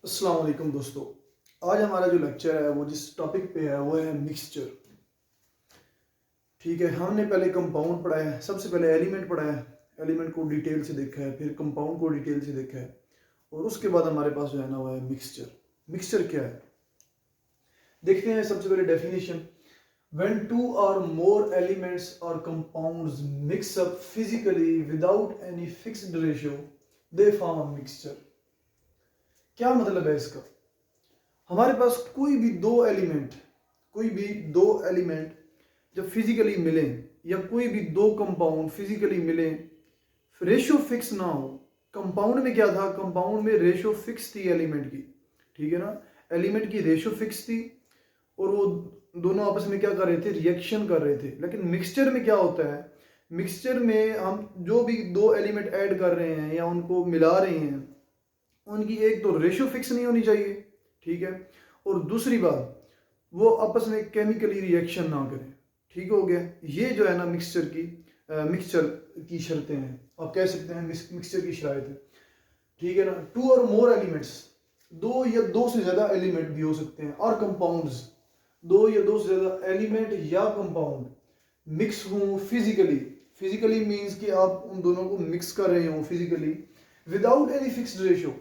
अस्सलाम वालेकुम दोस्तों। आज हमारा जो लेक्चर है वो जिस टॉपिक पे है वो है मिक्सचर। ठीक है, हमने पहले कंपाउंड पढ़ा है, सबसे पहले एलिमेंट पढ़ा है, एलिमेंट को डिटेल से देखा है, फिर कंपाउंड को डिटेल से देखा है और उसके बाद हमारे पास जो है ना वो है मिक्सचर। मिक्सचर क्या है देखते हैं। सबसे पहले definition, when two or more elements or compounds mix up physically without any fixed ratio they form a mixture। क्या मतलब है इसका? हमारे पास कोई भी दो एलिमेंट जब फिजिकली मिलें या कोई भी दो कंपाउंड फिजिकली मिलें, रेशियो फिक्स ना हो। कंपाउंड में क्या था? कंपाउंड में रेशियो फिक्स थी एलिमेंट की, ठीक है ना। एलिमेंट की रेशियो फिक्स थी और वो दोनों आपस में क्या कर रहे थे? रिएक्शन कर रहे थे। लेकिन मिक्सचर में क्या होता है? मिक्सचर में हम जो भी दो एलिमेंट ऐड कर रहे हैं या उनको मिला रहे हैं, उनकी एक तो रेशियो फिक्स नहीं होनी चाहिए, ठीक है, और दूसरी बात वो आपस में केमिकली रिएक्शन ना करें। ठीक हो गया। ये जो है ना मिक्सचर की शर्तें हैं, आप कह सकते हैं मिक्सचर की शराइत है, ठीक है ना। टू और मोर एलिमेंट्स, दो या दो से ज्यादा एलिमेंट भी हो सकते हैं, और कंपाउंड्स, दो या दो से ज्यादा एलिमेंट या कंपाउंड मिक्स हों फिजिकली। फिजिकली मीन्स कि आप उन दोनों को मिक्स कर रहे हो physically, without any fixed ratio,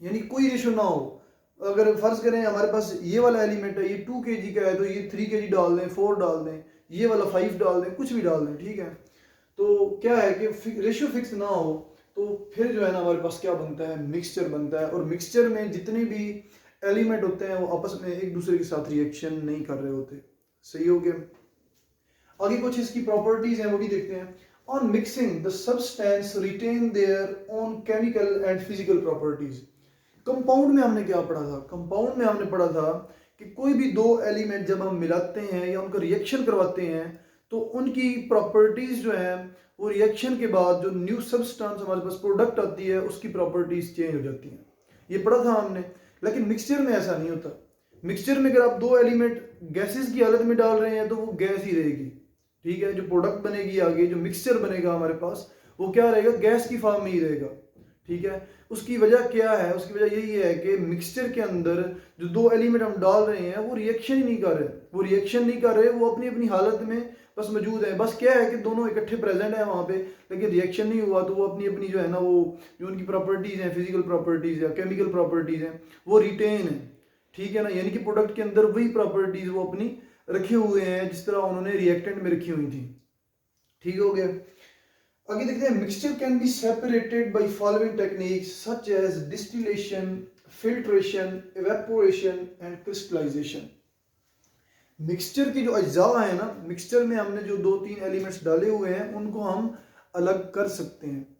यानी कोई रेशियो ना हो। अगर फर्ज करें हमारे पास ये वाला एलिमेंट है, ये 2 kg का है तो ये 3 kg डाल दें, 4 डाल दें, ये वाला 5 डाल दें, कुछ भी डाल दें, ठीक है। तो क्या है कि रेशियो फिक्स ना हो तो फिर जो है ना हमारे पास क्या बनता है? मिक्सचर बनता है। और मिक्सचर में जितने भी एलिमेंट होते हैं वो आपस में एक दूसरे के साथ रिएक्शन नहीं कर रहे होते। सही हो गया। आगे कुछ इसकी प्रॉपर्टीज हैं वो भी देखते हैं। On mixing the substance retain their own chemical and physical properties. Compound में हमने क्या पढ़ा था? कंपाउंड में हमने पढ़ा था कि कोई भी दो एलिमेंट जब हम मिलाते हैं या उनका रिएक्शन करवाते हैं तो उनकी प्रॉपर्टीज जो है वो रिएक्शन के बाद जो न्यू सब्सटेंस हमारे पास प्रोडक्ट आती है उसकी प्रॉपर्टीज चेंज हो जाती हैं। ये पढ़ा था हमने। लेकिन मिक्सचर में ऐसा नहीं होता। मिक्सचर में अगर आप दो एलिमेंट गैसेस की हालत में डाल रहे हैं तो वो गैस ही रहेगी, ठीक है। जो प्रोडक्ट बनेगी आगे, जो मिक्सचर बनेगा हमारे पास, वो क्या रहेगा? गैस की फॉर्म में ही रहेगा, ठीक है। उसकी वजह क्या है? उसकी वजह यही है कि मिक्सचर के अंदर जो दो एलिमेंट हम डाल रहे हैं वो रिएक्शन ही नहीं कर रहे, वो अपनी अपनी हालत में बस मौजूद है। बस क्या है कि दोनों इकट्ठे प्रेजेंट है वहाँ पे, लेकिन रिएक्शन नहीं हुआ तो वो अपनी अपनी जो है ना वो जो उनकी प्रॉपर्टीज़ हैं, फिजिकल प्रॉपर्टीज़ या केमिकल प्रॉपर्टीज़ हैं, वो रिटेन है, ठीक है ना। यानी कि प्रोडक्ट के अंदर वही प्रॉपर्टीज़ वो अपनी रखे हुए हैं जिस तरह उन्होंने रिएक्टेंट में रखी हुई थी। ठीक हो गया। आगे देखते हैं। Mixture can be separated by following techniques such as distillation, filtration, evaporation and crystallisation. Mixture की जो अज्जा है ना, मिक्सचर में हमने जो दो तीन एलिमेंट्स डाले हुए हैं उनको हम अलग कर सकते हैं।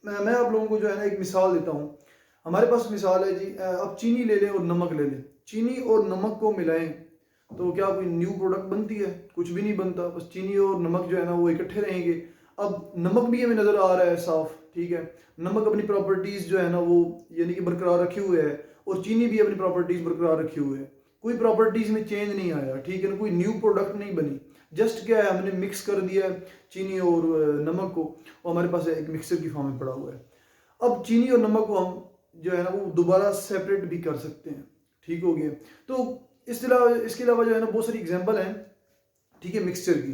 मैं आप लोगों को जो है ना एक मिसाल देता हूँ। हमारे पास मिसाल है जी, आप चीनी ले लें और नमक ले लें। चीनी और नमक को मिलाएं तो क्या कोई न्यू प्रोडक्ट बनती है? कुछ भी नहीं बनता। बस चीनी और नमक जो है ना वो इकट्ठे रहेंगे। अब नमक भी हमें नजर आ रहा है साफ, ठीक है। नमक अपनी प्रॉपर्टीज जो है ना वो यानी कि बरकरार रखे हुए है, और चीनी भी अपनी प्रॉपर्टीज बरकरार रखे हुए है। कोई प्रॉपर्टीज में चेंज नहीं आया, ठीक है ना, कोई न्यू प्रोडक्ट नहीं बनी। जस्ट क्या है, हमने मिक्स कर दिया चीनी और नमक को, और हमारे पास एक मिक्सर की फॉर्म में पड़ा हुआ है। अब चीनी और नमक को हम जो है ना वो दोबारा सेपरेट भी कर सकते हैं। ठीक हो गया। तो इसके अलावा जो है ना बहुत सारी एग्जांपल हैं, ठीक है, मिक्सचर की।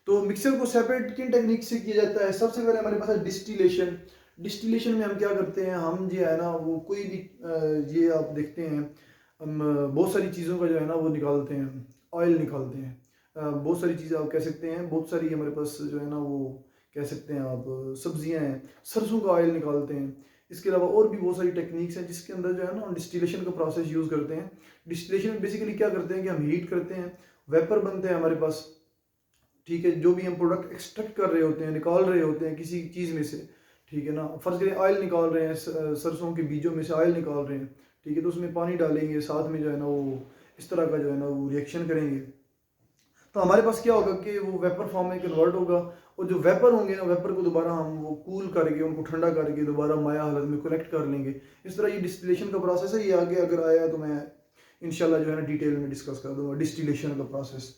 तो मिक्सचर को सेपरेट किन टेक्निक से किया जाता है? सबसे पहले हमारे पास है डिस्टिलेशन। डिस्टिलेशन में हम क्या करते हैं? हम जो है ना वो कोई भी ये आप देखते हैं हम बहुत सारी चीज़ों का जो है ना वो निकालते हैं, ऑयल निकालते हैं। बहुत सारी चीज़ें आप कह सकते हैं, बहुत सारी हमारे पास जो है ना वो कह सकते हैं आप सब्जियां हैं, सरसों का ऑयल निकालते हैं। इसके अलावा और भी बहुत सारी टेक्निक्स हैं जिसके अंदर जो है ना डिस्टिलेशन का प्रोसेस यूज़ करते हैं। डिस्टिलेशन में बेसिकली क्या करते हैं कि हम हीट करते हैं, वेपर बनते हैं हमारे पास, ठीक है। जो भी हम प्रोडक्ट एक्सट्रैक्ट कर रहे होते हैं, निकाल रहे होते हैं किसी चीज़ में से, ठीक है ना। फर्ज करें ऑयल निकाल रहे हैं, सरसों के बीजों में से ऑयल निकाल रहे हैं, ठीक है। तो उसमें पानी डालेंगे, साथ में जो है ना वो इस तरह का जो है ना वो रिएक्शन करेंगे, तो हमारे पास क्या होगा कि वो वेपर फॉर्म में कन्वर्ट होगा। और जो वेपर होंगे ना, वेपर को दोबारा हम वो कूल करके उनको ठंडा करके दोबारा माया हालत में कलेक्ट कर लेंगे। इस तरह ये डिस्टिलेशन का प्रोसेस है। ये आगे अगर आया तो मैं इंशाल्लाह जो है ना डिटेल में डिस्कस कर दूंगा डिस्टिलेशन का प्रोसेस।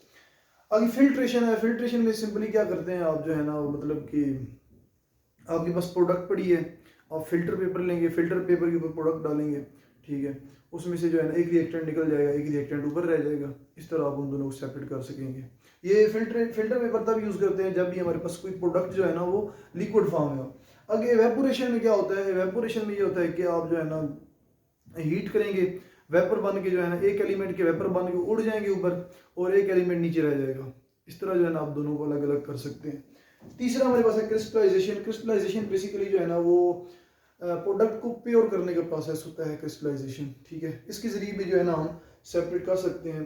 अभी फिल्ट्रेशन है। फिल्ट्रेशन में सिंपली क्या करते हैं आप जो है ना मतलब कि आपके पास प्रोडक्ट पड़ी है, आप फिल्टर पेपर लेंगे, फिल्टर पेपर के ऊपर प्रोडक्ट डालेंगे, ठीक है, उसमें से जो है ना एक रिएक्टेंट निकल जाएगा, एक रिएक्टेंट ऊपर रह जाएगा। इस तरह आप उन दोनों को सेपरेट कर सकेंगे। ये फिल्टर पेपर तब यूज़ करते हैं जब भी हमारे पास कोई प्रोडक्ट जो है ना वो लिक्विड फॉर्म में हो। अगर एवेपोरेशन में क्या होता है, एवेपोरेशन में ये होता है कि आप जो है ना हीट करेंगे, वेपर बन के जो है ना एक एलिमेंट के वेपर बन के उड़ जाएंगे ऊपर और एक एलिमेंट नीचे रह जाएगा। इस तरह जो है ना आप दोनों को अलग अलग कर सकते हैं। तीसरा हमारे पास है क्रिस्टलाइजेशन। क्रिस्टलाइजेशन बेसिकली जो है ना वो प्रोडक्ट को प्योर करने का प्रोसेस होता है क्रिस्टलाइजेशन। ठीक है, इसके जरिए भी जो है ना हम सेपरेट कर सकते हैं।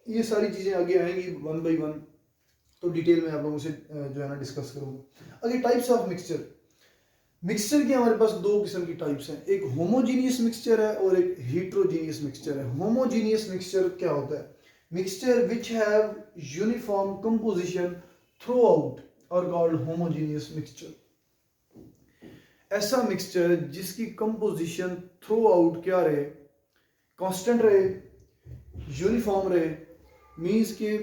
ये सारी चीज़ें आगे आएंगी वन बाई वन, तो डिटेल में आप लोगों से जो है ना डिस्कस करूँगा। आगे टाइप्स ऑफ मिक्सचर। मिक्सचर की हमारे पास दो किस्म की टाइप्स हैं, एक होमोजीनियस मिक्सचर है और एक हीट्रोजीनियस मिक्सचर है। होमोजीनियस मिक्सचर क्या होता है? Mixture which have uniform composition through out और कॉल्ड होमोजीनियस मिक्सचर। ऐसा मिक्सचर जिसकी कंपोजिशन थ्रू आउट क्या रहे, कांस्टेंट रहे, यूनिफॉर्म रहे, मीन्स कि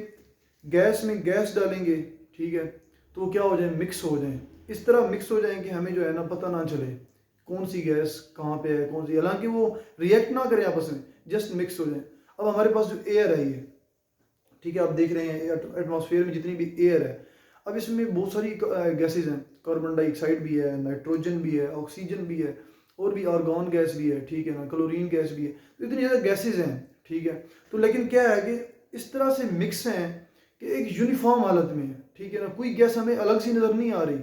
गैस में गैस डालेंगे, ठीक है, तो क्या हो जाए, मिक्स हो जाए। इस तरह मिक्स हो जाए कि हमें जो है ना पता ना चले कौन सी गैस कहाँ पे है, कौन सी, हालांकि वो रिएक्ट ना करें आपस में, जस्ट मिक्स हो जाए। अब हमारे पास जो एयर है ये, ठीक है, आप देख रहे हैं एटमॉस्फेयर में जितनी भी एयर है, अब इसमें बहुत सारी गैसेज हैं, कार्बन डाइऑक्साइड भी है, नाइट्रोजन भी है, ऑक्सीजन भी है, और भी आर्गॉन गैस भी है, ठीक है ना, क्लोरीन गैस भी है। तो इतनी ज़्यादा गैसेज हैं, ठीक है। तो लेकिन क्या है कि इस तरह से मिक्स हैं कि एक यूनिफॉर्म हालत में है, ठीक है ना, कोई गैस हमें अलग सी नज़र नहीं आ रही।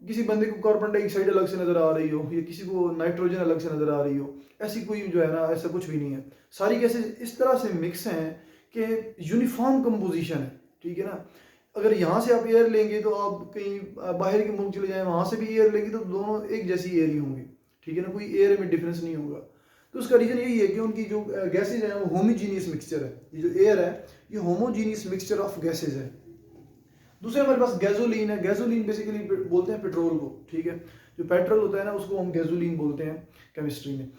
किसी बंदे को कार्बन डाइऑक्साइड अलग से नज़र आ रही हो या किसी को नाइट्रोजन अलग से नज़र आ रही हो, ऐसी कोई जो है ना, ऐसा कुछ भी नहीं है। सारी गैसेज इस तरह से मिक्स हैं कि यूनिफॉर्म कंपोजिशन है, ठीक है ना। अगर यहाँ से आप एयर लेंगे तो आप कहीं बाहर के मुल्क चले जाएं, वहाँ से भी एयर लेंगे तो दोनों एक जैसी एयर ही होंगी, ठीक है ना, कोई एयर में डिफरेंस नहीं होगा। तो उसका रीज़न यही है कि उनकी जो गैसेज हैं वो होमोजीनियस मिक्सचर है। ये जो एयर है ये होमोजीनियस मिक्सचर ऑफ गैसेज है। दूसरे हमारे पास गैसोलीन है। गैसोलीन बेसिकली बोलते हैं पेट्रोल को, ठीक है, जो पेट्रोल होता है ना उसको हम गैसोलीन बोलते हैं केमिस्ट्री में।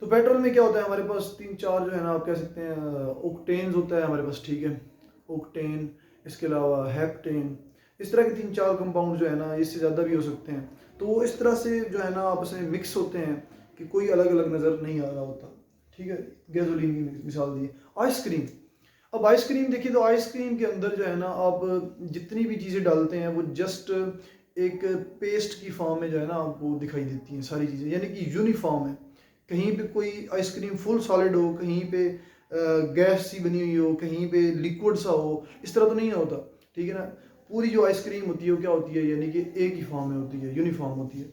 तो पेट्रोल में क्या होता है, हमारे पास 3-4 जो है ना आप कह सकते हैं ओक्टेन्स होता है हमारे पास, ठीक है, ओक्टेन, इसके अलावा हेप्टेन, इस तरह के 3-4 कंपाउंड जो है ना, इससे ज़्यादा भी हो सकते हैं। तो वो इस तरह से जो है ना आपस में मिक्स होते हैं कि कोई अलग अलग नज़र नहीं आ रहा होता, ठीक है। गैसोलीन की मिसाल दी। आइसक्रीम, अब आइसक्रीम देखिए तो आइसक्रीम के अंदर जो है ना आप जितनी भी चीज़ें डालते हैं वो जस्ट एक पेस्ट की फॉर्म में जो है ना आपको दिखाई देती हैं सारी चीज़ें, यानी कि यूनिफॉर्म है। कहीं पे कोई आइसक्रीम फुल सॉलिड हो, कहीं पे गैस सी बनी हुई हो, कहीं पे लिक्विड सा हो, इस तरह तो नहीं होता, ठीक है ना। पूरी जो आइसक्रीम होती है वो क्या होती है, यानी कि एक ही फॉर्म में होती है, यूनिफॉर्म होती है।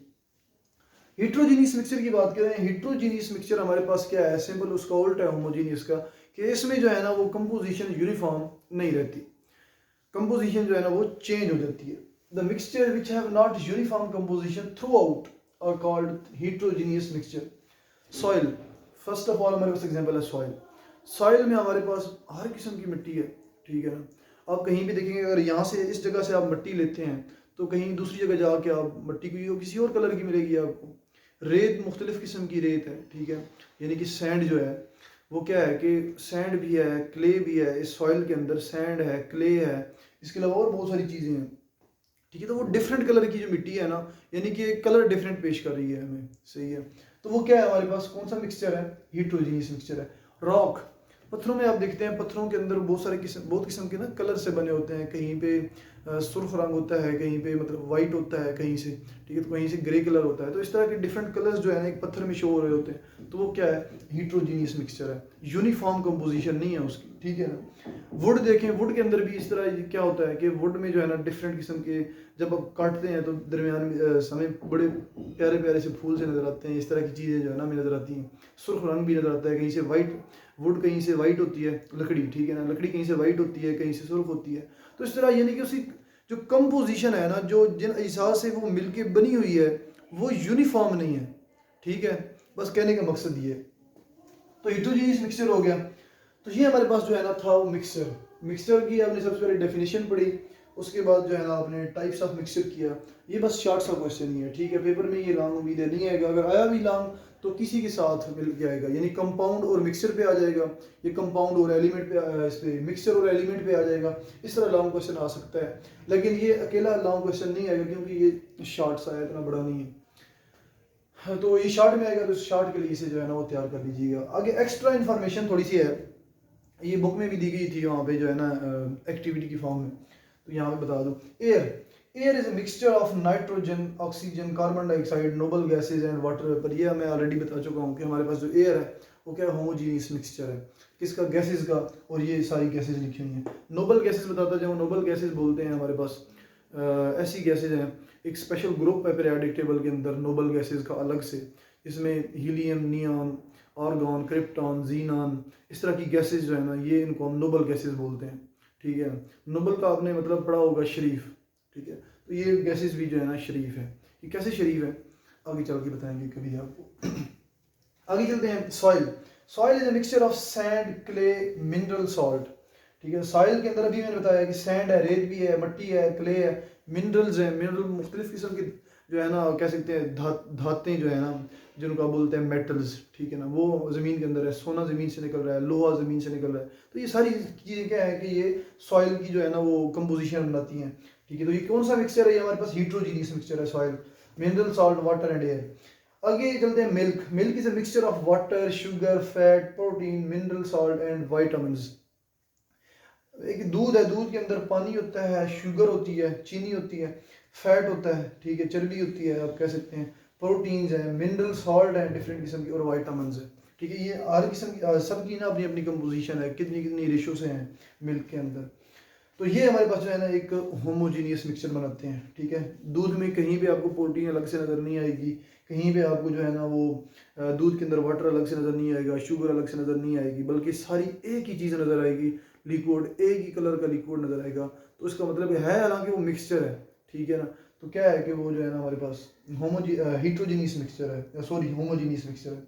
हिट्रोजीनियस मिक्सचर की बात करें, हिट्रोजीनियस मिक्सचर हमारे पास क्या है, सिंपल उसका उल्टा है होमोजीनियस का, कि इसमें जो है ना वो कंपोजिशन यूनिफॉर्म नहीं रहती, कंपोजिशन जो है ना वो चेंज हो जाती है। The mixture which have not uniform composition throughout are called heterogeneous mixture. Soil, first of all हमारे पास एग्जांपल है सॉइल। सॉइल में हमारे पास हर किस्म की मिट्टी है, ठीक है ना। आप कहीं भी देखेंगे, अगर यहाँ से इस जगह से आप मिट्टी लेते हैं तो कहीं दूसरी जगह जाके आप मिट्टी को किसी और कलर की मिलेगी आपको। रेत मुख्तलिफ किस्म की रेत है, ठीक है, यानी कि सैंड जो है वो क्या है कि सैंड भी है, क्ले भी है, इस सॉइल के अंदर सैंड है, क्ले है, इसके अलावा और बहुत सारी चीज़ें हैं, ठीक है। तो वो डिफरेंट कलर की जो मिट्टी है ना, यानी कि कलर डिफरेंट पेश कर रही है हमें, सही है। तो वो क्या है हमारे पास, कौन सा मिक्सचर है, हिट्रोजीनियस मिक्सचर है। रॉक, पत्थरों में आप देखते हैं, पत्थरों के अंदर बहुत किस्म के ना कलर से बने होते हैं। कहीं पे सुर्ख रंग होता है, कहीं पे मतलब वाइट होता है, कहीं से, ठीक है, तो कहीं से ग्रे कलर होता है। तो इस तरह के डिफरेंट कलर्स जो है ना एक पत्थर में शो हो रहे होते हैं, तो वो क्या है, हिट्रोजीनियस मिक्सचर है। यूनिफॉर्म कंपोजिशन नहीं है उसकी, ठीक है ना। वुड देखें, वुड के अंदर भी इस तरह क्या होता है कि वुड में जो है ना डिफरेंट किस्म के, जब आप काटते हैं तो दरमियान में हमें बड़े प्यारे प्यारे से फूल से नज़र आते हैं, इस तरह की चीज़ें जो है ना हमें नज़र आती हैं। सुर्ख रंग भी नज़र आता है, कहीं से वाइट वुड, कहीं से वाइट होती है लकड़ी, ठीक है ना, लकड़ी कहीं से वाइट होती है, कहीं से सुर्ख होती है। तो इस तरह यानी कि उसकी जो कंपोजिशन है ना, जो जिन अज्जा से वो मिलके बनी हुई है वो यूनिफॉर्म नहीं है, ठीक है। बस कहने का मकसद ये है। तो हिट्रोजीनियस मिक्सचर हो गया। तो ये हमारे पास जो है ना था वो मिक्सचर। मिक्सचर की आपने सबसे पहले डेफिनेशन पढ़ी, उसके बाद जो है ना आपने टाइप्स ऑफ मिक्सचर किया। ये बस शॉर्ट सा क्वेश्चन ही है, ठीक है, पेपर में ये लॉन्ग उम्मीद है नहीं आएगा, अगर आया भी लॉन्ग तो किसी के साथ मिल के आएगा, यानी कंपाउंड और मिक्सचर पे आ जाएगा, ये कंपाउंड और एलिमेंट पे, इस पे मिक्सचर और एलिमेंट पे आ जाएगा। इस तरह लॉन्ग क्वेश्चन आ सकता है, लेकिन ये अकेला लॉन्ग क्वेश्चन नहीं आएगा क्योंकि ये शॉर्ट सा है, इतना बड़ा नहीं है। हाँ, तो ये शार्ट में आएगा, तो शार्ट के लिए इसे जो है ना वो तैयार कर लीजिएगा। आगे एक्स्ट्रा इन्फॉर्मेशन थोड़ी सी है, ये बुक में भी दी गई थी वहाँ पे जो है ना एक्टिविटी की फॉर्म में, तो यहाँ पे बता दूँ। Air is a mixture of nitrogen, oxygen, carbon dioxide, noble gases and water vapour. ये मैं ऑलरेडी बता चुका हूँ कि हमारे पास जो एयर है वो क्या होमोजीनियस मिक्सचर है, किसका, गैसेज का, और ये सारी गैसेज लिखी हुई हैं। नोबल गैसेज बताता जब नोबल गैसेज बोलते हैं हमारे पास ऐसी गैसेज हैं, एक स्पेशल ग्रुप है पीरियोडिक टेबल के अंदर नोबल गैसेज का अलग से, इसमें helium, neon, argon, krypton, xenon, इस तरह की गैसेज जो है ना ये इनको हम नोबल गैसेज बोलते हैं, ठीक है। नोबल का आपने मतलब पढ़ा होगा शरीफ, ठीक है, तो ये गैसेज भी जो है ना शरीफ है। ये कैसे शरीफ है आगे चल के बताएंगे कभी आपको। आगे चलते हैं। Soil is a mixture of sand, clay, mineral salt, ठीक है। सॉइल के अंदर अभी मैंने बताया कि सैंड है, रेत भी है, मट्टी है, क्ले है, मिनरल्स है। मिनरल मुख्तलिफ किस्म के जो है ना कह सकते हैं धातें जो है ना जिनको आप बोलते हैं मेटल्स, ठीक है ना, वो ज़मीन के अंदर है। सोना ज़मीन से निकल रहा है, लोहा ज़मीन से निकल रहा है, तो ये सारी चीज़ें क्या है कि ये सॉइल की जो है ना वो कंपोजिशन बनाती हैं, ठीक है। तो ये कौन सा मिक्सचर है, ये हमारे पास हीट्रोजीनियस मिक्सचर है soil, mineral salt, water and air. आगे चलते हैं। Milk is a mixture of water, sugar, fat, protein, mineral salt and vitamins. एक दूध है, दूध के अंदर पानी होता है, शुगर होती है, चीनी होती है, फैट होता है, ठीक है, चर्बी होती है, आप कह सकते हैं, प्रोटीन्स हैं, मिनरल सॉल्ट है डिफरेंट किस्म की, और वाइटामिन्स है, ठीक है। ये हर किस्म की सबकी ना अपनी अपनी कंपोजिशन है, कितनी कितनी रेशो से हैं मिल्क के अंदर। तो ये हमारे पास जो है ना एक होमोजीनियस मिक्सचर बनाते हैं, ठीक है। दूध में कहीं भी आपको प्रोटीन अलग से नज़र नहीं आएगी, कहीं पे आपको जो है ना वो दूध के अंदर वाटर अलग से नज़र नहीं आएगा, शुगर अलग से नज़र नहीं आएगी, बल्कि सारी एक ही चीज़ नज़र आएगी, लिक्विड, एक ही कलर का लिक्विड नज़र आएगा। तो इसका मतलब है हालांकि वो मिक्सचर है, ठीक है ना। तो क्या है कि वो जो है ना हमारे पास हीट्रोजीनियस मिक्सचर है, सॉरी होमोजीनियस मिक्सचर है।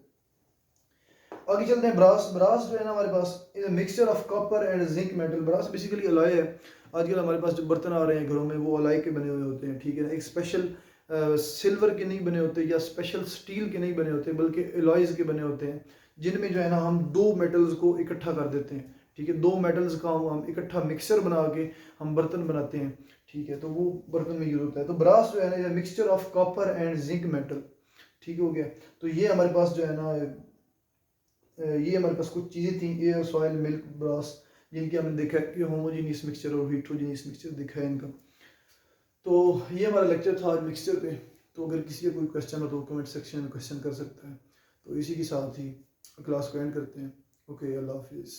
आगे चलते हैं। ब्रास जो है ना हमारे पास is a mixture of copper and zinc metal. Brass basically alloy है। आजकल हमारे पास जो बर्तन आ रहे हैं घरों में वो अलॉय के बने हुए होते हैं, ठीक है ना। एक स्पेशल सिल्वर के नहीं बने होते या स्पेशल स्टील के नहीं बने होते, बल्कि अलॉयज़ के बने होते हैं, जिनमें जो है ना हम दो मेटल्स को इकट्ठा कर देते हैं, ठीक है। दो मेटल्स का हम इकट्ठा मिक्सर बना के हम बर्तन बनाते हैं, ठीक है, तो वो बर्तन में यूज होता है। तो ब्रास जो है ना mixture of copper and zinc metal, ठीक हो गया। तो ये हमारे पास जो है ना ये हमारे पास कुछ चीज़ें थी, एयर, सॉइल, मिल्क, ब्रास, जिनकी हमने देखा कि होमोजीनियस मिक्सचर और हीट्रोजीनियस मिक्सचर दिखा है इनका। तो ये हमारा लेक्चर था आज मिक्सचर पे। तो अगर किसी का कोई क्वेश्चन हो तो कमेंट सेक्शन में क्वेश्चन कर सकता है। तो इसी के साथ ही क्लास को एंड करते हैं। ओके, अल्लाह हाफिज़।